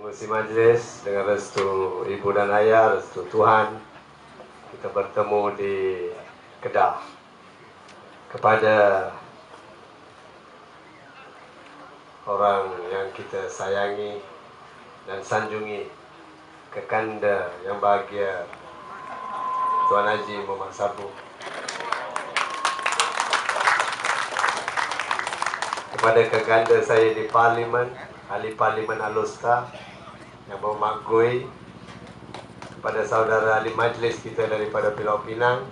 Pengurusi majlis, dengan restu ibu dan ayah, restu Tuhan, kita bertemu di Kedah. Kepada orang yang kita sayangi dan sanjungi, kekanda yang bahagia Tuan Haji Muhammad Sabu, kepada kekanda saya di Parlimen, Ahli Parlimen Al-Usta yang bermakgui, kepada saudara ahli majlis kita daripada Pulau Pinang,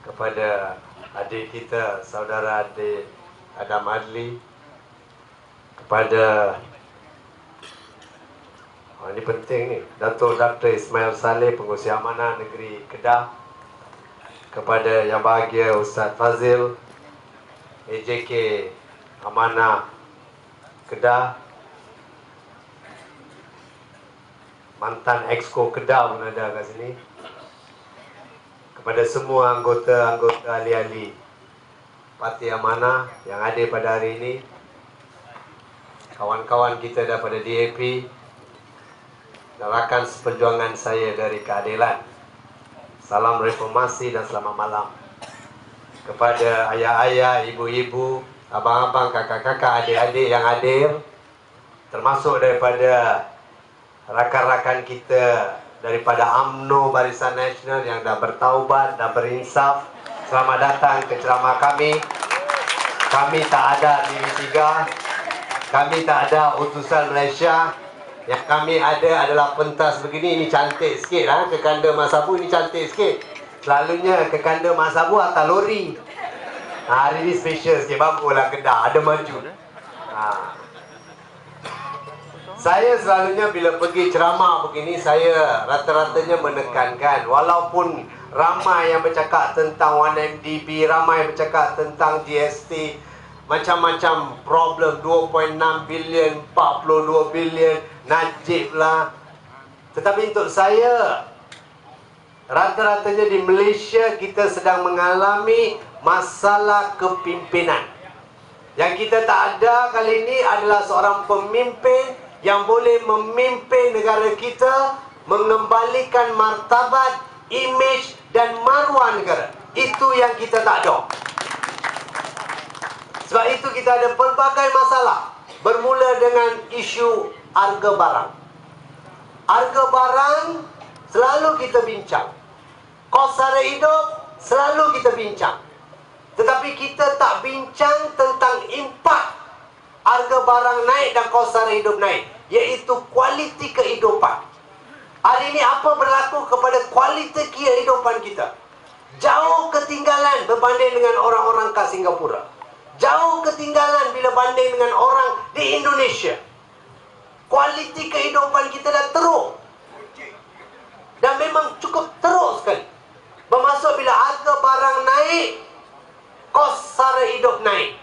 kepada adik kita, saudara adik Adam Adli, kepada ini penting ni, Dato' Dr. Ismail Saleh, Pengurusi Amanah Negeri Kedah, kepada yang bahagia Ustaz Fazil, AJK Amanah Kedah, mantan Exco Kedah pun ada kat sini, kepada semua anggota-anggota ahli-ahli Parti Amanah yang hadir pada hari ini, kawan-kawan kita daripada DAP, dan rakan seperjuangan saya dari keadilan, salam reformasi dan selamat malam. Kepada ayah-ayah, ibu-ibu, abang-abang, kakak-kakak, adik-adik yang hadir, termasuk daripada rakan-rakan kita daripada UMNO Barisan Nasional yang dah bertaubat dan berinsaf, selamat datang ke ceramah kami. Kami tak ada TV3, kami tak ada utusan Malaysia. Yang kami ada adalah pentas begini. Ini cantik sikit lah, kekanda Mas Sabu ini cantik sikit. Selalunya kekanda Mas Sabu atas lori. Hari ini special sikit, baguslah Kedah, ada maju. Saya selalunya bila pergi ceramah begini, saya rata-ratanya menekankan, walaupun ramai yang bercakap tentang 1MDB, ramai yang bercakap tentang GST, macam-macam problem, 2.6 bilion, 42 bilion, Najib lah. Tetapi untuk saya, rata-ratanya di Malaysia kita sedang mengalami masalah kepimpinan. Yang kita tak ada kali ini adalah seorang pemimpin yang boleh memimpin negara kita, mengembalikan martabat, imej dan maruah negara. Itu yang kita tak ada. Sebab itu kita ada pelbagai masalah. Bermula dengan isu harga barang. Harga barang selalu kita bincang. Kos sara hidup selalu kita bincang. Tetapi kita tak bincang tentang impak harga barang naik dan kos sara hidup naik, iaitu kualiti kehidupan. Hari ini apa berlaku kepada kualiti kehidupan kita? Jauh ketinggalan berbanding dengan orang-orang kat Singapura. Jauh ketinggalan bila banding dengan orang di Indonesia. Kualiti kehidupan kita dah teruk. Dan memang cukup teruk sekali. Bermaksud bila harga barang naik, kos sara hidup naik.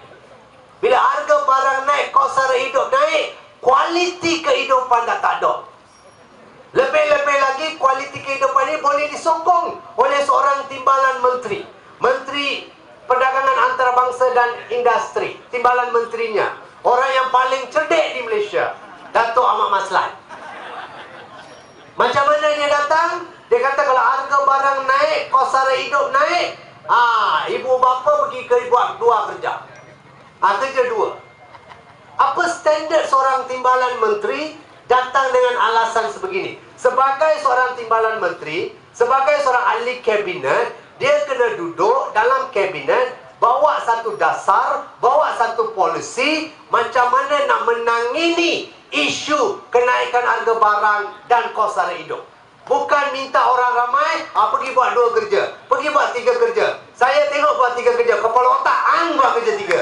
Bila harga barang naik, kos sara hidup naik, kualiti kehidupan dah tak ada. Lebih-lebih lagi, kualiti kehidupan ini boleh disokong oleh seorang timbalan menteri. Menteri Perdagangan Antarabangsa dan Industri, timbalan menterinya, orang yang paling cerdik di Malaysia, Dato' Ahmad Maslan. Macam mana dia datang? Dia kata kalau harga barang naik, kos sara hidup naik, ibu bapa pergi buat dua kerja. Kerja dua. Apa standard seorang timbalan menteri datang dengan alasan sebegini? Sebagai seorang timbalan menteri, sebagai seorang ahli kabinet, dia kena duduk dalam kabinet, bawa satu dasar, bawa satu polisi, macam mana nak menangani isu kenaikan harga barang dan kos sara hidup. Bukan minta orang ramai, pergi buat dua kerja, pergi buat tiga kerja. Saya tengok buat tiga kerja, kepala otak buat kerja tiga.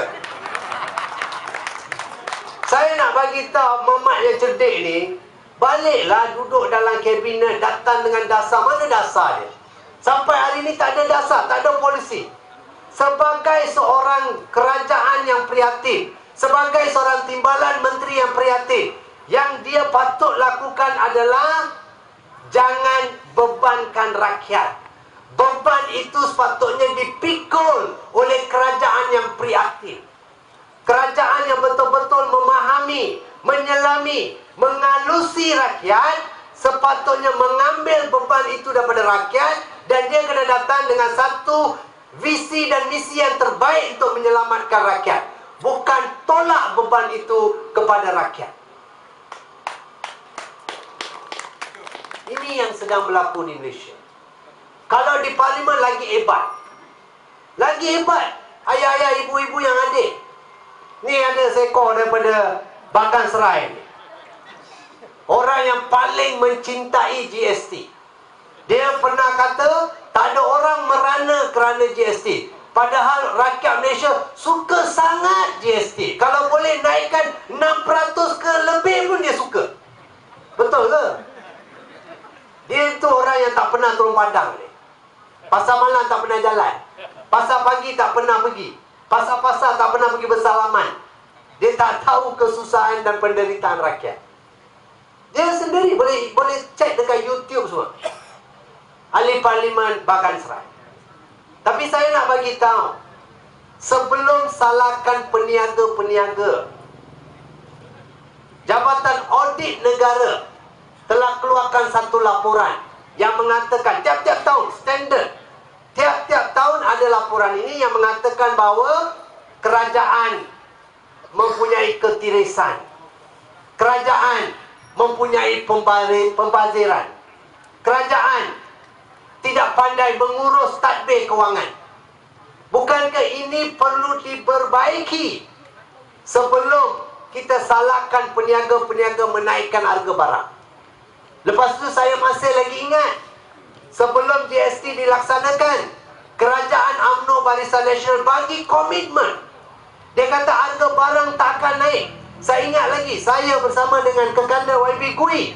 Saya nak bagi tahu mamat yang cerdik ni, baliklah duduk dalam kabinet, datang dengan dasar. Mana dasar dia? Sampai hari ini tak ada dasar, tak ada polisi. Sebagai seorang kerajaan yang prihatin, sebagai seorang timbalan menteri yang prihatin, yang dia patut lakukan adalah jangan bebankan rakyat. Beban itu sepatutnya dipikul oleh kerajaan yang prihatin. kerajaan yang betul-betul memahami, menyelami, mengalusi rakyat, sepatutnya mengambil beban itu daripada rakyat, dan dia kena datang dengan satu visi dan misi yang terbaik untuk menyelamatkan rakyat, bukan tolak beban itu kepada rakyat. Ini yang sedang berlaku di Malaysia. Kalau di parlimen lagi hebat. Lagi hebat. Ayah-ayah, ibu-ibu yang adik. Ni ada seekor daripada Bagan Serai ni. Orang yang paling mencintai GST. Dia pernah kata, tak ada orang merana kerana GST. Padahal rakyat Malaysia suka sangat GST. Kalau boleh naikkan 6% ke lebih pun dia suka. Betul ke? Dia itu orang yang tak pernah turun padang ni. Pasar malam tak pernah jalan. Pasar pagi tak pernah pergi. Pasar-pasar tak pernah pergi bersalaman. Dia tak tahu kesusahan dan penderitaan rakyat. Dia sendiri boleh cek dekat YouTube semua. Ahli Parlimen Bagan Serai. Tapi saya nak bagi tahu, sebelum salahkan peniaga-peniaga, Jabatan Audit Negara telah keluarkan satu laporan yang mengatakan tiap-tiap tahun, standard, tiap-tiap tahun ada laporan ini yang mengatakan bahawa kerajaan mempunyai ketirisan, kerajaan mempunyai pembaziran, kerajaan tidak pandai mengurus tadbir kewangan. Bukankah ini perlu diperbaiki sebelum kita salahkan peniaga-peniaga menaikkan harga barang? Lepas tu saya masih lagi ingat, sebelum GST dilaksanakan, kerajaan UMNO Barisan Nasional bagi komitmen. Dia kata harga barang tak akan naik. Saya ingat lagi, saya bersama dengan kekanda YB Gui,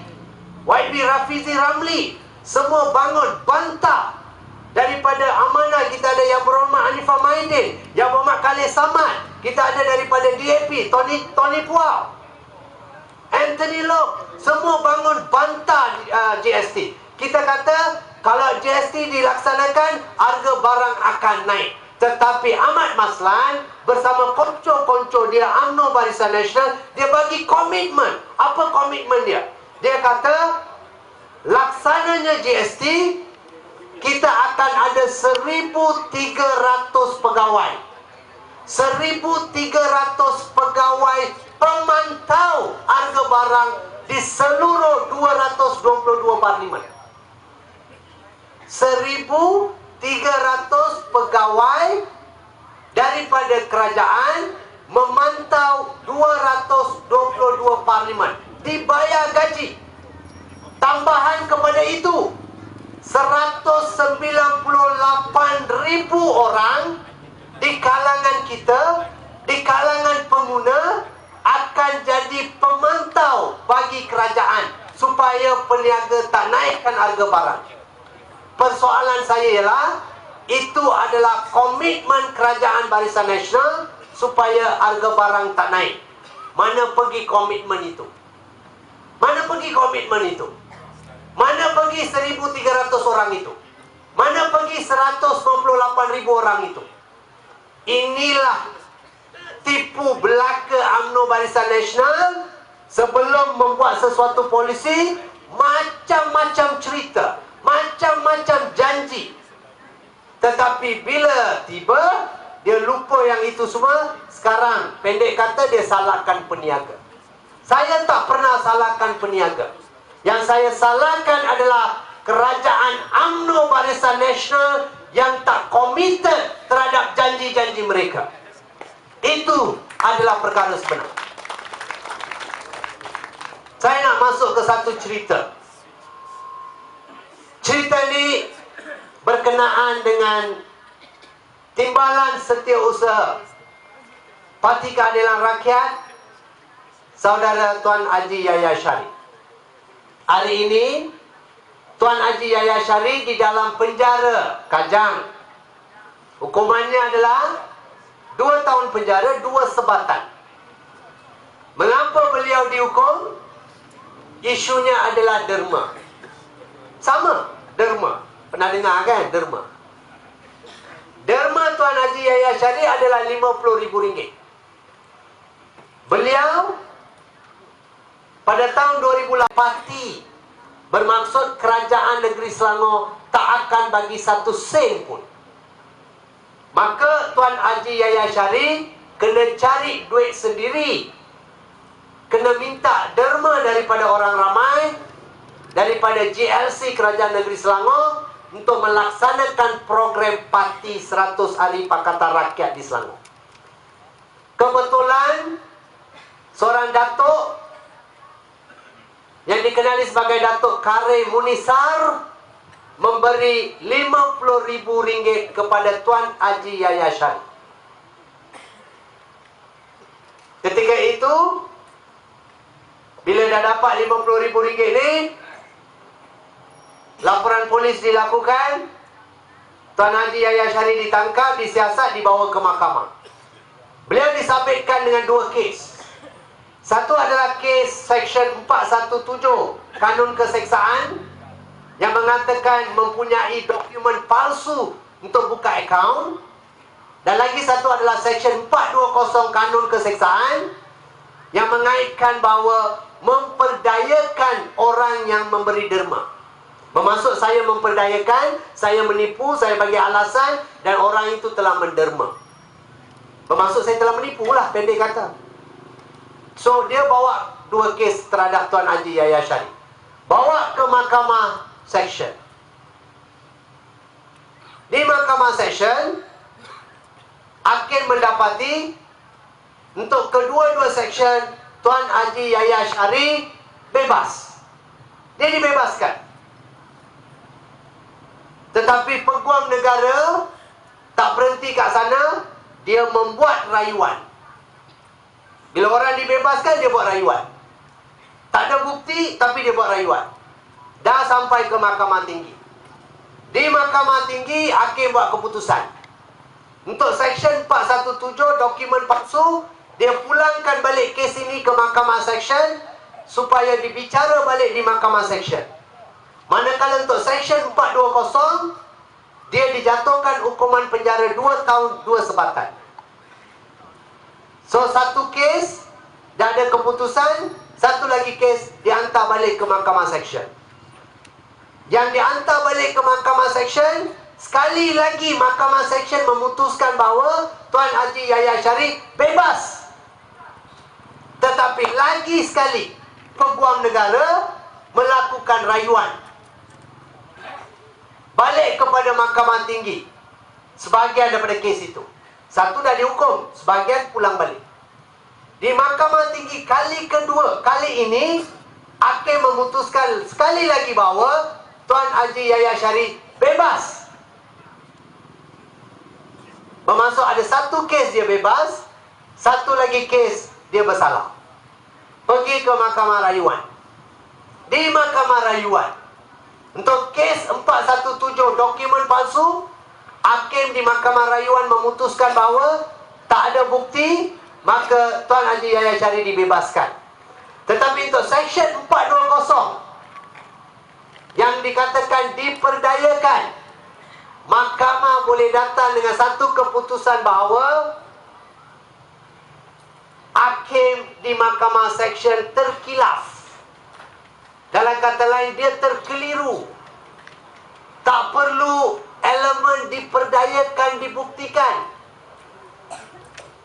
YB Rafizi Ramli, semua bangun bantah. Daripada Amanah kita ada Yang Berhormat Hanifah Mahidin, Yang Berhormat Khalid Samad, kita ada daripada DAP Tony Puau, Anthony Loh, semua bangun bantah GST. Kita kata kalau GST dilaksanakan, harga barang akan naik. Tetapi Ahmad Maslan bersama konco-konco dia UMNO Barisan Nasional, dia bagi komitmen. Apa komitmen dia? Dia kata laksananya GST, kita akan ada 1,300 pegawai. 1,300 pegawai pemantau harga barang di seluruh 222 parlimen. 1,300 pegawai daripada kerajaan memantau 222 parlimen, dibayar gaji. Tambahan kepada itu, 198,000 orang di kalangan kita, di kalangan pengguna, akan jadi pemantau bagi kerajaan supaya peniaga tak naikkan harga barang. Persoalan saya ialah, itu adalah komitmen kerajaan Barisan Nasional supaya harga barang tak naik. Mana pergi komitmen itu? Mana pergi komitmen itu? Mana pergi 1,300 orang itu? Mana pergi 198,000 orang itu? Inilah tipu belaka UMNO Barisan Nasional. Sebelum membuat sesuatu polisi, macam-macam cerita, macam-macam janji. Tetapi bila tiba, dia lupa yang itu semua. Sekarang, pendek kata, dia salahkan peniaga. Saya tak pernah salahkan peniaga. Yang saya salahkan adalah kerajaan UMNO Barisan Nasional yang tak komited terhadap janji-janji mereka. Itu adalah perkara sebenar. Saya nak masuk ke satu cerita. Cerita ni berkenaan dengan Timbalan Setiausaha Parti Keadilan Rakyat, Saudara Tuan Haji Yahya Sharif. Hari ini Tuan Haji Yahya Sharif di dalam penjara Kajang. Hukumannya adalah 2 tahun penjara, 2 sebatan. Mengapa beliau dihukum? Isunya adalah derma. Sama, derma. Pernah dengar kan, derma? Derma Tuan Haji Yahya Sharif adalah RM50,000. Beliau pada tahun 2008 parti bermaksud kerajaan negeri Selangor tak akan bagi satu sen pun. Maka Tuan Haji Yahya Sharif kena cari duit sendiri, kena minta derma daripada orang ramai, daripada GLC Kerajaan Negeri Selangor untuk melaksanakan program parti 100 Hari Pakatan Rakyat di Selangor. Kebetulan seorang datuk yang dikenali sebagai Datuk Karim Munisar memberi RM50,000 kepada Tuan Haji Yahya Sharif. Ketika itu, bila dah dapat RM50,000 ni, laporan polis dilakukan, Tuan Haji Yahya Sharif ditangkap, disiasat, dibawa ke mahkamah. Beliau disabitkan dengan 2 kes. Satu adalah kes Seksyen 417 Kanun Keseksaan yang mengatakan mempunyai dokumen palsu untuk buka akaun. Dan lagi satu adalah Seksyen 420 Kanun Keseksaan yang mengaitkan bahawa memperdayakan orang yang memberi derma. Bermaksud saya memperdayakan, saya menipu, saya bagi alasan dan orang itu telah menderma. Bermaksud saya telah menipu lah, pendek kata. So dia bawa 2 kes terhadap Tuan Haji Yahya Sharif, bawa ke Mahkamah Seksyen. Di Mahkamah Seksyen, hakim mendapati untuk kedua-dua seksyen Tuan Haji Yahya Sharif bebas. Dia dibebaskan. Tetapi Peguam Negara tak berhenti kat sana, dia membuat rayuan. Bila orang dibebaskan, dia buat rayuan. Tak ada bukti, tapi dia buat rayuan. Dah sampai ke Mahkamah Tinggi. Di Mahkamah Tinggi, hakim buat keputusan. Untuk Seksyen 417, dokumen palsu, dia pulangkan balik kes ini ke Mahkamah Seksyen supaya dibicara balik di Mahkamah Seksyen. Manakala untuk Seksyen 420, dia dijatuhkan hukuman penjara 2 tahun 2 sebatan. So, satu kes dah ada keputusan, satu lagi kes dihantar balik ke Mahkamah Seksyen. Yang dihantar balik ke Mahkamah Seksyen, sekali lagi Mahkamah Seksyen memutuskan bahawa Tuan Haji Yahya Sharif bebas. Tetapi lagi sekali Peguam Negara melakukan rayuan balik kepada Mahkamah Tinggi sebahagian daripada kes itu. Satu dah dihukum, sebahagian pulang balik. Di Mahkamah Tinggi kali kedua, kali ini hakim memutuskan sekali lagi bahawa Tuan Haji Yahya Sharif bebas. Bermaksud ada satu kes dia bebas, satu lagi kes dia bersalah. Pergi ke Mahkamah Rayuan. Di Mahkamah Rayuan, untuk kes 417 dokumen palsu, hakim di Mahkamah Rayuan memutuskan bahawa tak ada bukti, maka Tuan Haji Yahya Sharif dibebaskan. Tetapi untuk Seksyen 420 yang dikatakan diperdayakan, Mahkamah boleh datang dengan satu keputusan bahawa hakim di Mahkamah Seksyen terkilaf. Dalam kata lain, dia terkeliru. Tak perlu elemen diperdayakan dibuktikan.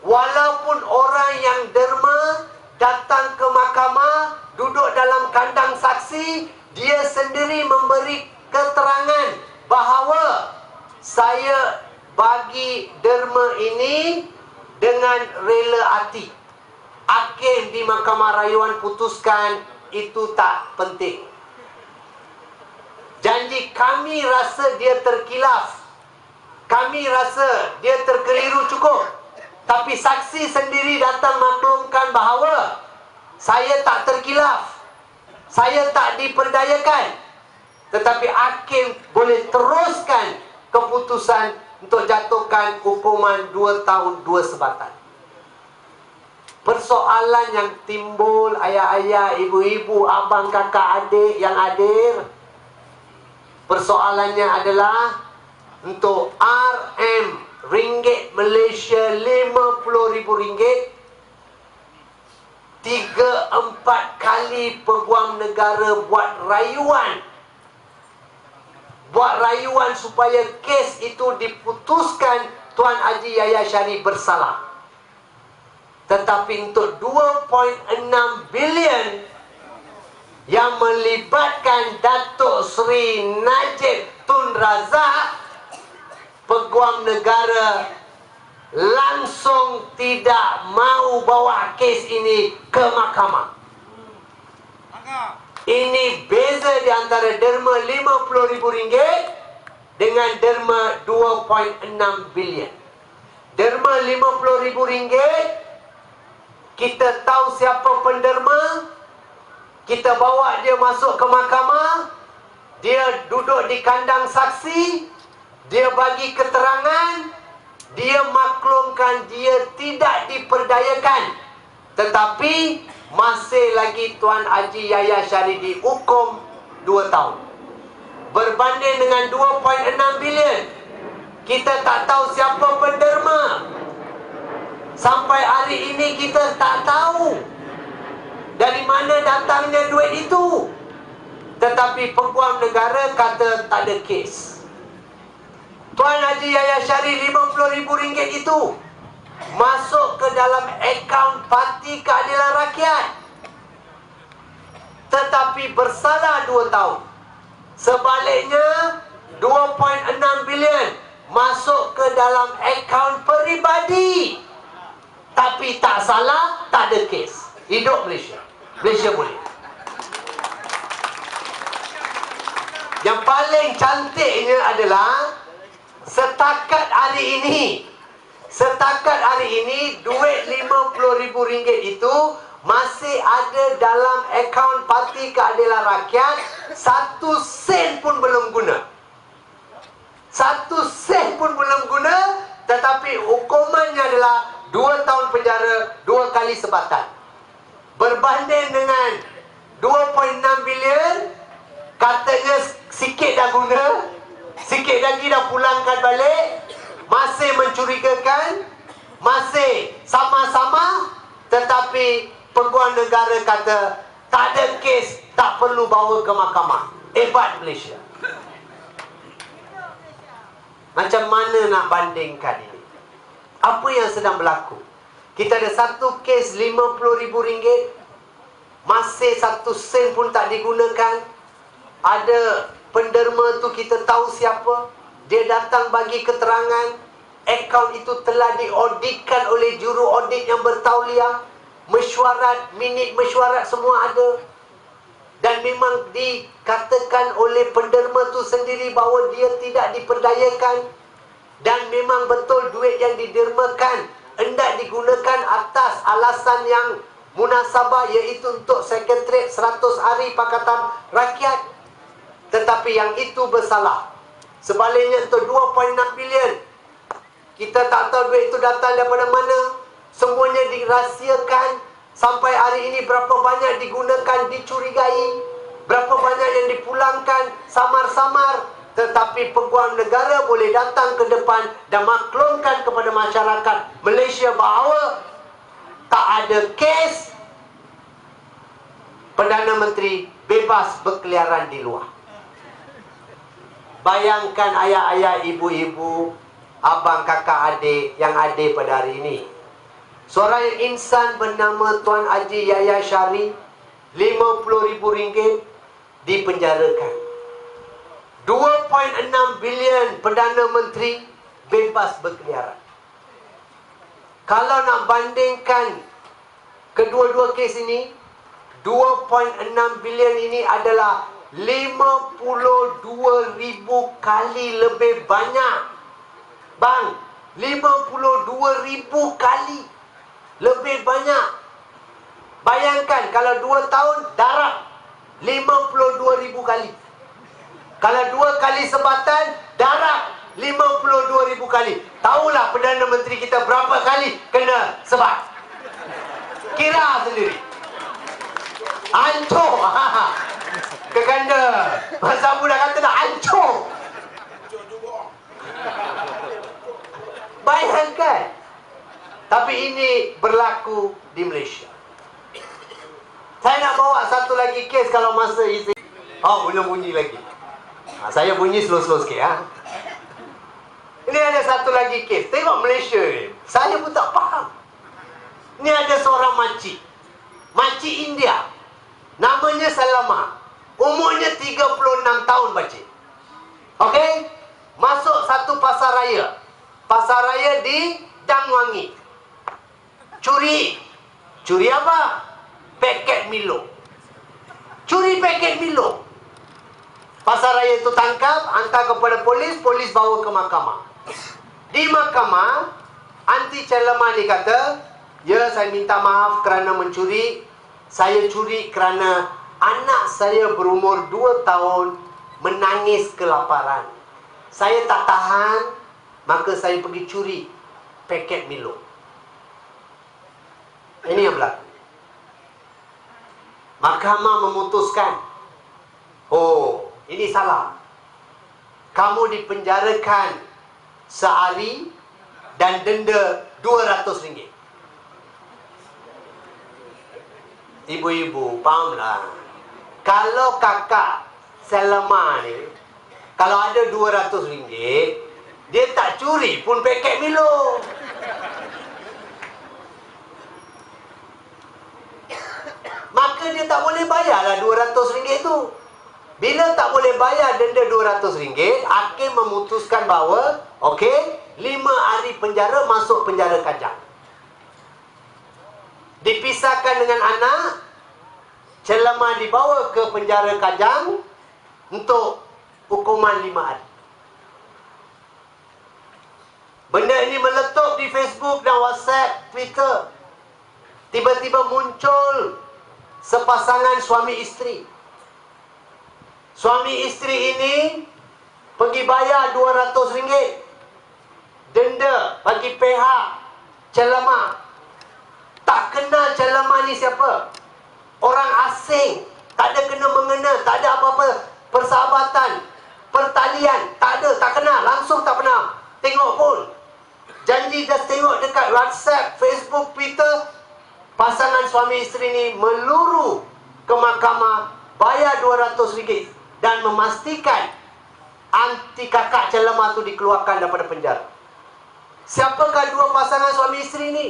Walaupun orang yang derma datang ke mahkamah, duduk dalam kandang saksi, dia sendiri memberi keterangan bahawa saya bagi derma ini dengan rela hati. Hakim di Mahkamah Rayuan putuskan itu tak penting. Janji kami rasa dia terkilaf, kami rasa dia terkeliru cukup. Tapi saksi sendiri datang maklumkan bahawa saya tak terkilaf, saya tak diperdayakan. Tetapi hakim boleh teruskan keputusan untuk jatuhkan hukuman 2 tahun 2 sebatan. Persoalan yang timbul, ayah-ayah, ibu-ibu, abang, kakak, adik yang hadir, persoalannya adalah untuk RM Ringgit Malaysia RM50,000 3-4 kali peguam negara buat rayuan supaya kes itu diputuskan Tuan Haji Yahya Syarif bersalah. Tetapi untuk 2.6 bilion yang melibatkan Datuk Seri Najib Tun Razak, peguam negara langsung tidak mau bawa kes ini ke mahkamah. Ini beza di antara derma RM50,000 dengan derma 2.6 bilion. Derma RM50,000, kita tahu siapa penderma, kita bawa dia masuk ke mahkamah, dia duduk di kandang saksi, dia bagi keterangan, dia maklumkan dia tidak diperdayakan. Tetapi masih lagi Tuan Haji Yahya Syarif dihukum 2 tahun. Berbanding dengan 2.6 bilion, kita tak tahu siapa penderma. Sampai hari ini kita tak tahu dari mana datangnya duit itu. Tetapi peguam negara kata tak ada kes. Tuan Haji Yahya Syarif RM50,000 itu masuk ke dalam akaun Parti Keadilan Rakyat, tetapi bersalah 2 tahun. Sebaliknya 2.6 bilion masuk ke dalam akaun peribadi, tapi tak salah, tak ada kes. Hidup Malaysia. Malaysia boleh. Yang paling cantiknya adalah setakat hari ini duit RM50,000 itu masih ada dalam akaun Parti Keadilan Rakyat. 1 sen pun belum guna. 1 sen pun belum guna. Tetapi hukumannya adalah 2 tahun penjara, 2 kali sebatan. Berbanding dengan 2.6 bilion, katanya sikit dah guna, sikit lagi dah pulangkan balik, masih mencurigakan, masih sama-sama. Tetapi peguam negara kata tak ada kes, tak perlu bawa ke mahkamah. Hebat Malaysia. Macam mana nak bandingkan ini? Apa yang sedang berlaku? Kita ada 1 kes RM50,000, masih 1 sen pun tak digunakan. Ada penderma tu kita tahu siapa, dia datang bagi keterangan, akaun itu telah diauditkan oleh juru audit yang bertauliah, mesyuarat, minit mesyuarat semua ada. Dan memang dikatakan oleh penderma tu sendiri bahawa dia tidak diperdayakan. Dan memang betul duit yang didermakan hendak digunakan atas alasan yang munasabah, iaitu untuk sekretariat 100 hari Pakatan Rakyat. Tetapi yang itu bersalah. Sebaliknya untuk 2.6 bilion, kita tak tahu duit itu datang daripada mana. Semuanya dirahsiakan. Sampai hari ini berapa banyak digunakan, dicurigai, berapa banyak yang dipulangkan samar-samar. Tetapi peguam negara boleh datang ke depan dan maklumkan kepada masyarakat Malaysia bahawa tak ada kes, Perdana Menteri bebas berkeliaran di luar. Bayangkan ayah-ayah, ibu-ibu, abang, kakak, adik yang ada pada hari ini. Seorang insan bernama Tuan Haji Yahya Syarif, RM50,000 dipenjarakan. 2.6 bilion Perdana Menteri bebas berkeliaran. Kalau nak bandingkan kedua-dua kes ini, 2.6 bilion ini adalah 52,000 kali lebih banyak. Bang, 52,000 kali lebih banyak. Bayangkan kalau 2 tahun darab 52,000 kali. Kalau 2 kali sebatan darab 52,000 kali. Tahulah Perdana Menteri kita berapa kali kena sebat. Kira sendiri. Hancur. Keganda. Masa Abu dah kata dah hancur. Bayangkan. Tapi ini berlaku di Malaysia. Saya nak bawa satu lagi kes kalau masa isteri. Oh, belum bunyi lagi. Saya bunyi slow-slow sikit ha. Ini ada satu lagi kes. Tengok Malaysia ni. Saya pun tak faham. Ini ada seorang makcik. Makcik India. Namanya Salama. Umurnya 36 tahun pakcik. Okey? Masuk satu pasar raya. Pasar raya di Dangwangi. Curi. Curi apa? Paket Milo. Curi paket Milo. Pasar raya itu tangkap, hantar kepada polis, polis bawa ke mahkamah. Di mahkamah, anti Celama ni kata, ya, saya minta maaf kerana mencuri. Saya curi kerana anak saya berumur 2 tahun menangis kelaparan. Saya tak tahan, maka saya pergi curi paket Milo. Ini yang berlaku. Mahkamah memutuskan, oh, ini salah. Kamu dipenjarakan sehari dan denda RM200. Ibu-ibu, fahamlah. Kalau kakak Salama ni, kalau ada RM200, dia tak curi pun paket Milo. Maka dia tak boleh bayarlah RM200 tu. Bila tak boleh bayar denda RM200, hakim memutuskan bahawa, okey, 5 hari penjara, masuk penjara Kajang. Dipisahkan dengan anak. Celama dibawa ke penjara Kajang untuk hukuman 5 hari. Benda ini meletup di Facebook dan WhatsApp, Twitter. Tiba-tiba muncul sepasangan suami isteri. Suami isteri ini pergi bayar RM200 denda bagi pihak Celama. Tak kenal Celama ni siapa. Orang asing. Tak ada kena-mengena. Tak ada apa-apa persahabatan, pertalian. Tak ada, tak kenal. Langsung tak pernah tengok pun. Janji just tengok dekat WhatsApp, Facebook, Twitter. Pasangan suami isteri ni meluru ke mahkamah, bayar RM200 dan memastikan anti kakak Celama tu dikeluarkan daripada penjara. Siapakah dua pasangan suami isteri ni?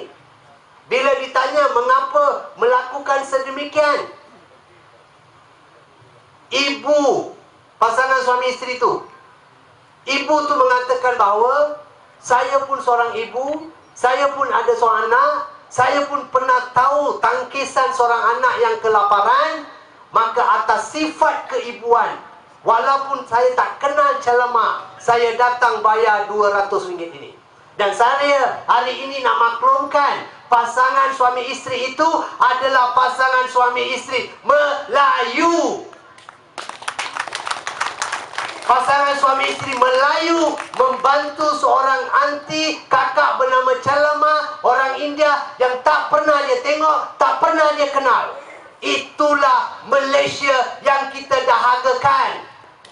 Bila ditanya mengapa melakukan sedemikian, ibu pasangan suami isteri tu, ibu tu mengatakan bahawa saya pun seorang ibu, saya pun ada seorang anak, saya pun pernah tahu tangkisan seorang anak yang kelaparan. Maka atas sifat keibuan, walaupun saya tak kenal Celama, saya datang bayar RM200 ini. Dan saya hari ini nak maklumkan, pasangan suami isteri itu adalah pasangan suami isteri Melayu. Pasangan suami isteri Melayu membantu seorang anti kakak bernama Celama, orang India yang tak pernah dia tengok, tak pernah dia kenal. Itulah Malaysia yang kita dahagakan,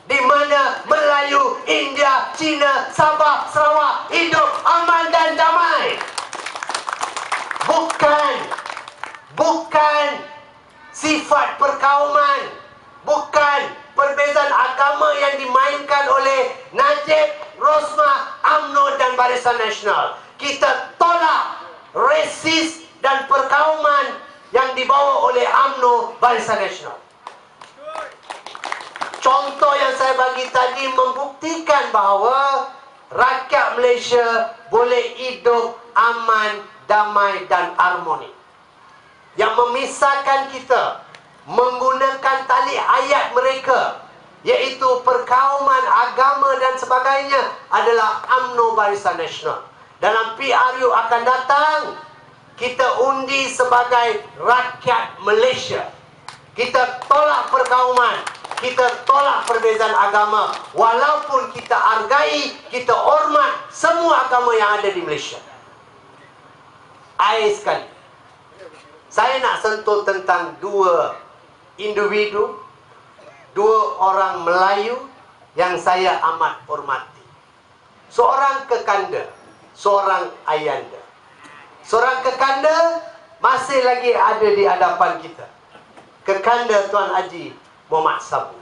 di mana Melayu, India, Cina, Sabah, Sarawak hidup aman dan damai. Bukan sifat perkauman, bukan perbezaan agama yang dimainkan oleh Najib, Rosmah, UMNO dan Barisan Nasional. Kita tolak resis dan perkauman yang dibawa oleh UMNO, Barisan Nasional. Contoh yang saya bagi tadi membuktikan bahawa rakyat Malaysia boleh hidup aman, damai dan harmoni. Yang memisahkan kita menggunakan tali ayat mereka, iaitu perkauman, agama dan sebagainya, adalah UMNO Barisan Nasional. Dalam PRU akan datang, kita undi sebagai rakyat Malaysia. Kita tolak perkauman, kita tolak perbezaan agama, walaupun kita hargai, kita hormat semua agama yang ada di Malaysia. Air sekali, saya nak sentuh tentang dua individu, dua orang Melayu yang saya amat hormati. Seorang kekanda, seorang ayanda. Seorang kekanda masih lagi ada di hadapan kita. kekanda Tuan Haji Mohd Sabu.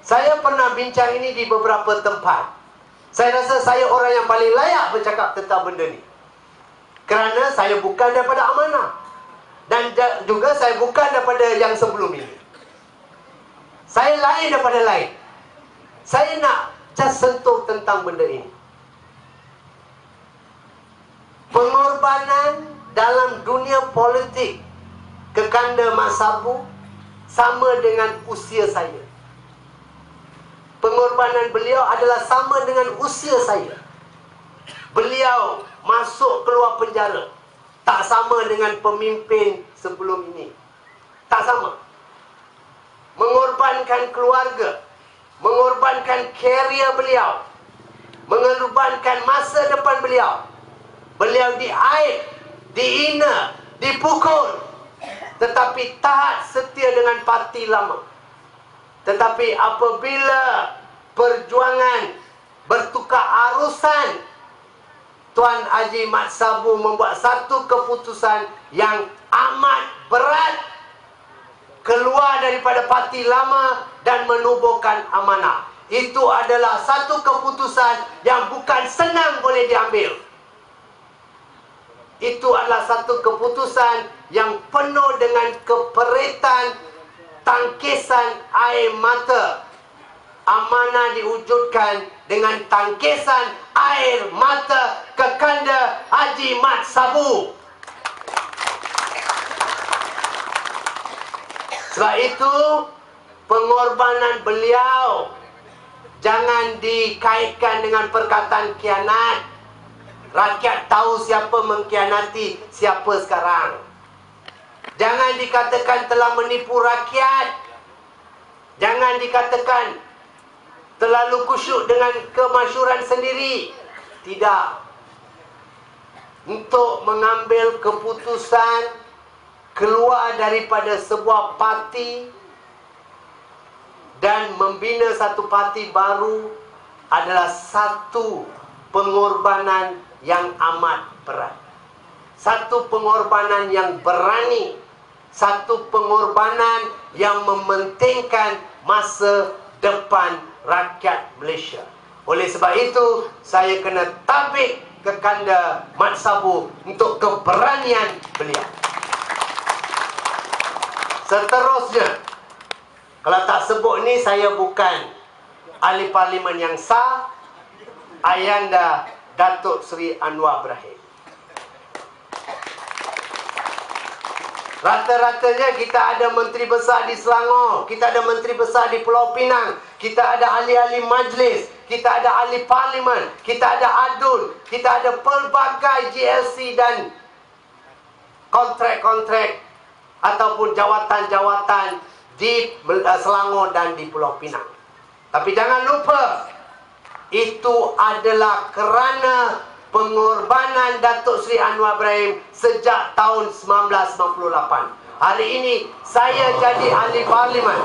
Saya pernah bincang ini di beberapa tempat. Saya rasa saya orang yang paling layak bercakap tentang benda ni, kerana saya bukan daripada amanah, dan juga saya bukan daripada yang sebelum ini. Saya lain daripada lain. Saya nak just sentuh tentang benda ini. Pengorbanan dalam dunia politik kekanda Mat Sabu sama dengan usia saya. Pengorbanan beliau adalah sama dengan usia saya. Beliau masuk keluar penjara tak sama dengan pemimpin sebelum ini. Tak sama. Mengorbankan keluarga, mengorbankan karier beliau, mengorbankan masa depan beliau. Beliau diaib, dihina, dipukul, tetapi taat setia dengan parti lama. Tetapi apabila perjuangan bertukar arusan, Tuan Haji Mat Sabu membuat satu keputusan yang amat berat, keluar daripada parti lama dan menubuhkan amanah. Itu adalah satu keputusan yang bukan senang boleh diambil. Itu adalah satu keputusan yang penuh dengan keperitan, tangkisan air mata. Amanah diwujudkan dengan tangkisan air mata kekanda Haji Mat Sabu. Sebab itu, pengorbanan beliau jangan dikaitkan dengan perkataan khianat. Rakyat tahu siapa mengkhianati siapa sekarang. Jangan dikatakan telah menipu rakyat. Jangan dikatakan terlalu kusyuk dengan kemasyhuran sendiri. Tidak. Untuk mengambil keputusan keluar daripada sebuah parti dan membina satu parti baru adalah satu pengorbanan yang amat berat. Satu pengorbanan yang berani. Satu pengorbanan yang mementingkan masa depan rakyat Malaysia. Oleh sebab itu, saya kena tabik kekanda Mat Sabu untuk keberanian beliau. Seterusnya, kalau tak sebut ni, saya bukan ahli parlimen yang sah. Ayanda Datuk Seri Anwar Ibrahim. Rata-ratanya kita ada menteri besar di Selangor, kita ada menteri besar di Pulau Pinang, kita ada ahli-ahli majlis, kita ada ahli parlimen, kita ada adun, kita ada pelbagai GLC dan kontrak-kontrak ataupun jawatan-jawatan di Selangor dan di Pulau Pinang. Tapi jangan lupa, itu adalah kerana pengorbanan Datuk Seri Anwar Ibrahim sejak tahun 1998. Hari ini saya jadi ahli parlimen.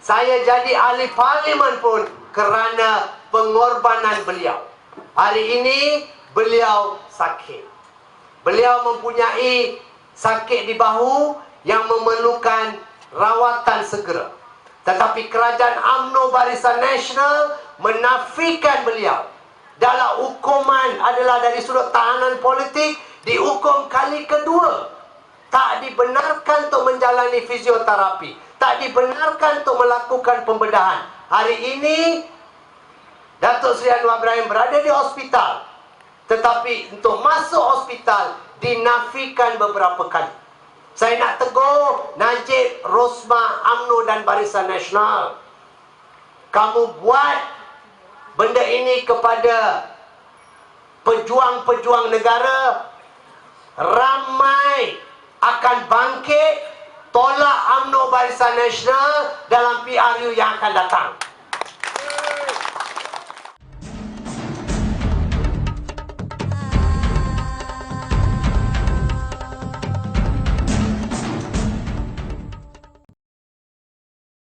Saya jadi ahli parlimen pun kerana pengorbanan beliau. Hari ini beliau sakit. Beliau mempunyai sakit di bahu yang memerlukan rawatan segera. Tetapi kerajaan UMNO Barisan Nasional menafikan beliau. Dalam hukuman adalah dari sudut tahanan politik, dihukum kali kedua. Tak dibenarkan untuk menjalani fisioterapi, tak dibenarkan untuk melakukan pembedahan. Hari ini Datuk Seri Anwar Ibrahim berada di hospital, tetapi untuk masuk hospital dinafikan beberapa kali. Saya nak tegur Najib, Rosmah, UMNO dan Barisan Nasional. Kamu buat benda ini kepada pejuang-pejuang negara, ramai akan bangkit tolak UMNO Barisan Nasional dalam PRU yang akan datang.